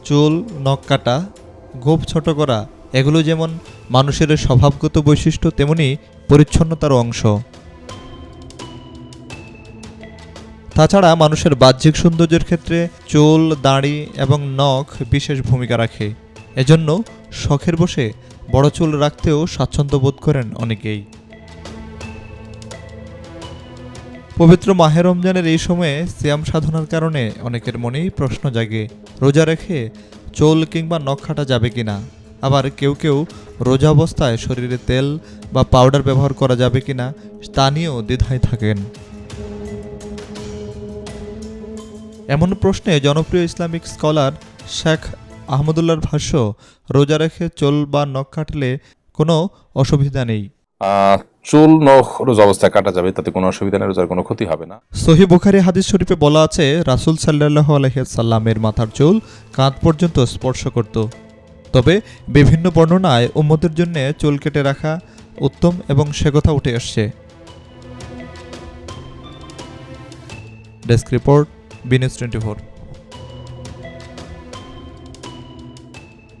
চুল, নখ কাটা, গোঁফ ছোট করা এগুলো যেমন মানুষের স্বভাবগত বৈশিষ্ট্য, তেমনি পরিচ্ছন্নতার অংশ। তাছাড়া মানুষের বাহ্যিক সৌন্দর্যের ক্ষেত্রে চুল, দাড়ি এবং নখ বিশেষ ভূমিকা রাখে। এজন্য শখের বশে বড় চুল রাখতেও স্বাচ্ছন্দ্য বোধ করেন অনেকেই। পবিত্র মাহে রমজানের এই সময়ে সিয়াম সাধনার কারণে অনেকের মনেই প্রশ্ন জাগে, রোজা রেখে চুল কিংবা নখ কাটা যাবে কিনা। আবার কেউ কেউ রোজা অবস্থায় শরীরে তেল বা পাউডার ব্যবহার করা যাবে কিনা তা নিয়েও দ্বিধায় থাকেন। এমন প্রশ্নে জনপ্রিয় ইসলামিক স্কলার শেখ আহমদুল্লাহর ভাষ্য, রোজা রেখে চুল বা নখ কাটলে কোনো অসুবিধা নেই। চুল নখ রোজা অবস্থায় কাটা যাবে, তাতে কোনো অসুবিধা নেই, রোজার কোনো ক্ষতি হবে না। সহিহ বুখারী হাদিস শরীফে বলা আছে, রাসূল সাল্লাল্লাহু আলাইহি সাল্লামের মাথার চুল কাঁধ পর্যন্ত স্পর্শ করত। তবে বিভিন্ন বর্ণনায় উম্মতের জন্য চুল কেটে রাখা উত্তম এবং সে কথা উঠে আসছে। ডেস্ক রিপোর্ট, বিনিউজ 24।